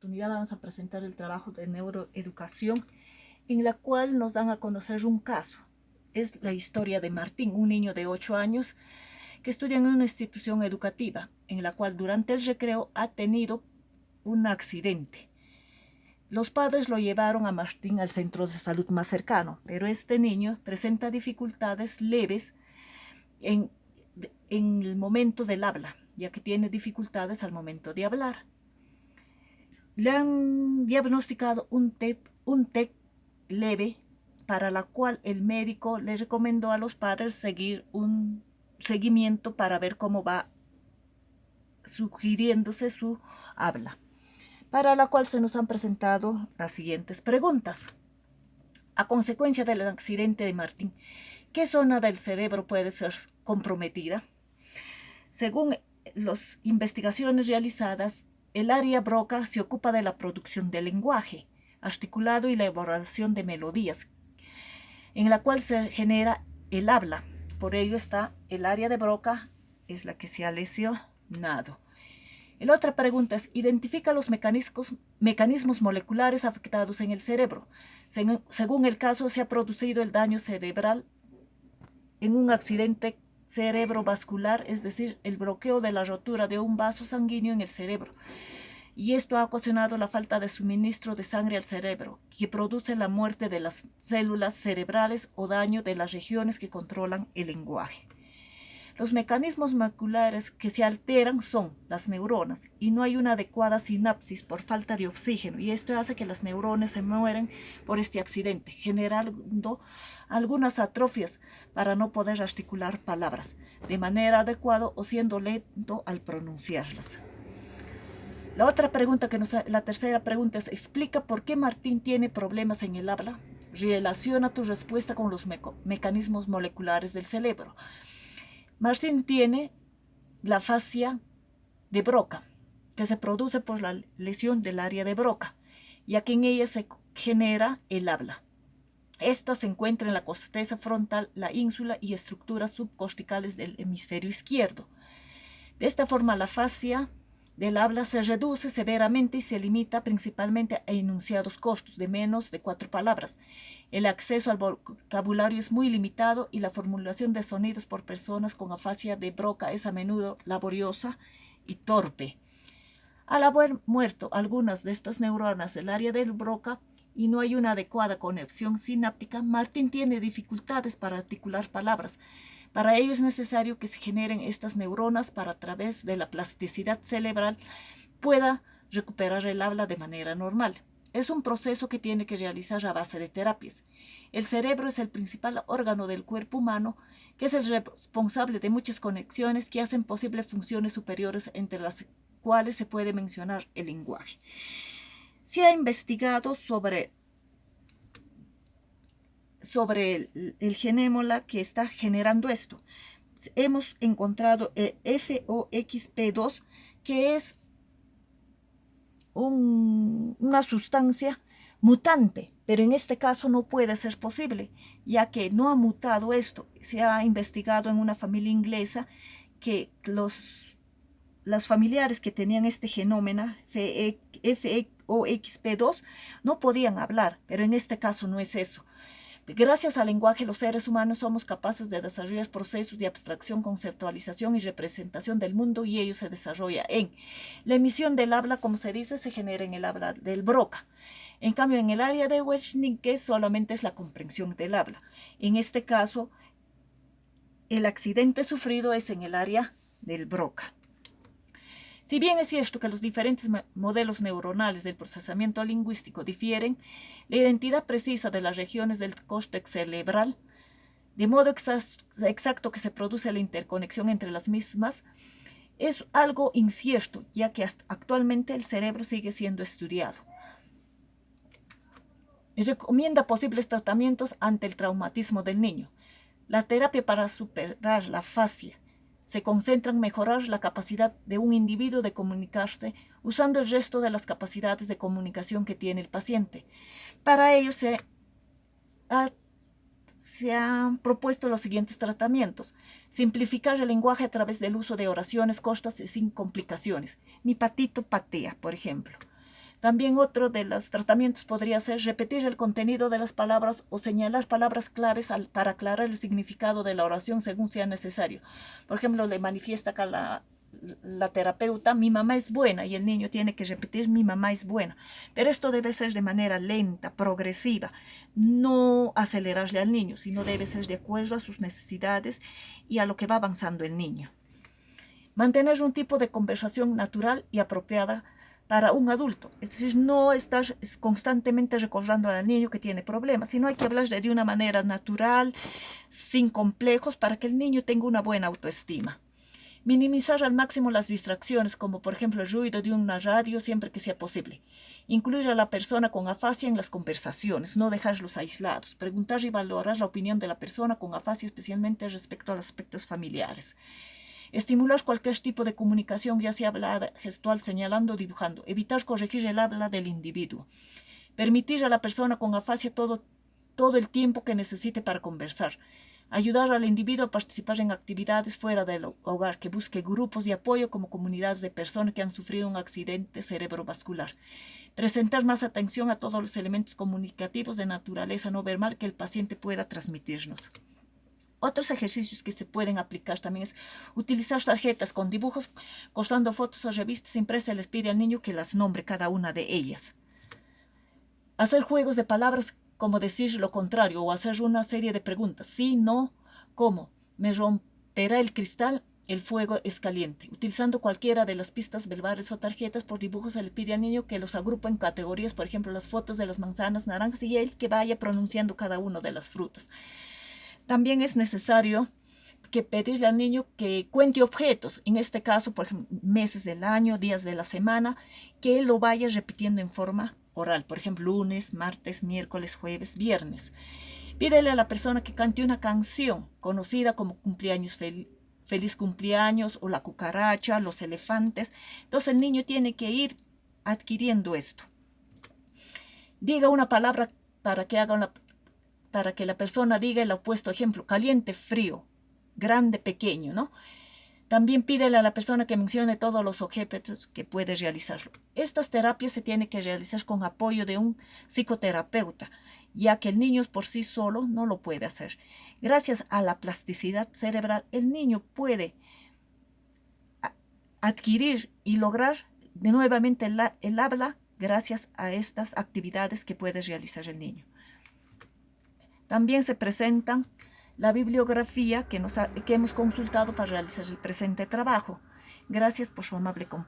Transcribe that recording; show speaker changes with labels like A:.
A: oportunidad vamos a presentar el trabajo de neuroeducación, en la cual nos dan a conocer un caso. Es la historia de Martín, un niño de 8 años que estudia en una institución educativa, en la cual durante el recreo ha tenido un accidente. Los padres lo llevaron a Martín al centro de salud más cercano, pero este niño presenta dificultades leves en el momento del habla, ya que tiene dificultades al momento de hablar. Le han diagnosticado un TEC leve, para la cual el médico le recomendó a los padres seguir un seguimiento para ver cómo va sugiriéndose su habla, para la cual se nos han presentado las siguientes preguntas. A consecuencia del accidente de Martín, ¿qué zona del cerebro puede ser comprometida? Según las investigaciones realizadas, el área Broca se ocupa de la producción del lenguaje articulado y la elaboración de melodías, en la cual se genera el habla. Por ello está el área de Broca, es la que se ha lesionado. La otra pregunta es, identifica los mecanismos moleculares afectados en el cerebro. Según el caso, se ha producido el daño cerebral en un accidente cerebrovascular, es decir, el bloqueo de la rotura de un vaso sanguíneo en el cerebro. Y esto ha ocasionado la falta de suministro de sangre al cerebro, que produce la muerte de las células cerebrales o daño de las regiones que controlan el lenguaje. Los mecanismos moleculares que se alteran son las neuronas y no hay una adecuada sinapsis por falta de oxígeno, y esto hace que las neuronas se mueren por este accidente, generando algunas atrofias para no poder articular palabras de manera adecuada o siendo lento al pronunciarlas. La tercera pregunta es, explica por qué Martín tiene problemas en el habla. Relaciona tu respuesta con los mecanismos moleculares del cerebro. Martín tiene la fascia de Broca, que se produce por la lesión del área de Broca, ya que en ella se genera el habla. Esto se encuentra en la corteza frontal, la ínsula y estructuras subcorticales del hemisferio izquierdo. De esta forma, la fascia del habla se reduce severamente y se limita principalmente a enunciados cortos de menos de 4 palabras. El acceso al vocabulario es muy limitado y la formulación de sonidos por personas con afasia de Broca es a menudo laboriosa y torpe. Al haber muerto algunas de estas neuronas del área del Broca y no hay una adecuada conexión sináptica, Martín tiene dificultades para articular palabras. Para ello es necesario que se generen estas neuronas para, a través de la plasticidad cerebral, pueda recuperar el habla de manera normal. Es un proceso que tiene que realizar a base de terapias. El cerebro es el principal órgano del cuerpo humano, que es el responsable de muchas conexiones que hacen posible funciones superiores, entre las cuales se puede mencionar el lenguaje. Se ha investigado sobre el genémola que está generando esto. Hemos encontrado el FOXP2, que es una sustancia mutante, pero en este caso no puede ser posible, ya que no ha mutado esto. Se ha investigado en una familia inglesa que las familiares que tenían este genoma FOXP2 no podían hablar, pero en este caso no es eso. Gracias al lenguaje, los seres humanos somos capaces de desarrollar procesos de abstracción, conceptualización y representación del mundo, y ello se desarrolla en la emisión del habla, como se dice, se genera en el habla del Broca. En cambio, en el área de Wernicke solamente es la comprensión del habla. En este caso, el accidente sufrido es en el área del Broca. Si bien es cierto que los diferentes modelos neuronales del procesamiento lingüístico difieren, la identidad precisa de las regiones del córtex cerebral, de modo exacto que se produce la interconexión entre las mismas, es algo incierto, ya que actualmente el cerebro sigue siendo estudiado. Recomienda posibles tratamientos ante el traumatismo del niño. La terapia para superar la fascia se concentra en mejorar la capacidad de un individuo de comunicarse usando el resto de las capacidades de comunicación que tiene el paciente. Para ello se han propuesto los siguientes tratamientos. Simplificar el lenguaje a través del uso de oraciones cortas y sin complicaciones. Mi patito patea, por ejemplo. También otro de los tratamientos podría ser repetir el contenido de las palabras o señalar palabras claves para aclarar el significado de la oración según sea necesario. Por ejemplo, le manifiesta acá la terapeuta: mi mamá es buena, y el niño tiene que repetir: mi mamá es buena. Pero esto debe ser de manera lenta, progresiva, no acelerarle al niño, sino debe ser de acuerdo a sus necesidades y a lo que va avanzando el niño. Mantener un tipo de conversación natural y apropiada para un adulto. Es decir, no estar constantemente recordando al niño que tiene problemas, sino hay que hablarle de una manera natural, sin complejos, para que el niño tenga una buena autoestima. Minimizar al máximo las distracciones, como por ejemplo el ruido de una radio siempre que sea posible. Incluir a la persona con afasia en las conversaciones, no dejarlos aislados. Preguntar y valorar la opinión de la persona con afasia, especialmente respecto a los aspectos familiares. Estimular cualquier tipo de comunicación, ya sea hablada, gestual, señalando o dibujando. Evitar corregir el habla del individuo. Permitir a la persona con afasia todo el tiempo que necesite para conversar. Ayudar al individuo a participar en actividades fuera del hogar, que busque grupos de apoyo como comunidades de personas que han sufrido un accidente cerebrovascular. Presentar más atención a todos los elementos comunicativos de naturaleza no verbal que el paciente pueda transmitirnos. Otros ejercicios que se pueden aplicar también es utilizar tarjetas con dibujos, cortando fotos o revistas impresas. Les pide al niño que las nombre cada una de ellas. Hacer juegos de palabras, como decir lo contrario, o hacer una serie de preguntas: sí, no, cómo, me romperá el cristal, el fuego es caliente. Utilizando cualquiera de las pistas verbales o tarjetas por dibujos, se le pide al niño que los agrupe en categorías, por ejemplo, las fotos de las manzanas, naranjas, y él que vaya pronunciando cada una de las frutas. También es necesario que pedirle al niño que cuente objetos, en este caso, por ejemplo, meses del año, días de la semana, que él lo vaya repitiendo en forma oral, por ejemplo, lunes, martes, miércoles, jueves, viernes. Pídele a la persona que cante una canción conocida como cumpleaños feliz cumpleaños, o la cucaracha, los elefantes. Entonces el niño tiene que ir adquiriendo esto. Diga una palabra para que la persona diga el opuesto, ejemplo, caliente, frío, grande, pequeño, ¿no? También pídele a la persona que mencione todos los objetos que puede realizarlo. Estas terapias se tienen que realizar con apoyo de un psicoterapeuta, ya que el niño por sí solo no lo puede hacer. Gracias a la plasticidad cerebral, el niño puede adquirir y lograr de nuevamente el habla gracias a estas actividades que puede realizar el niño. También se presentan la bibliografía que hemos consultado para realizar el presente trabajo. Gracias por su amable compañía.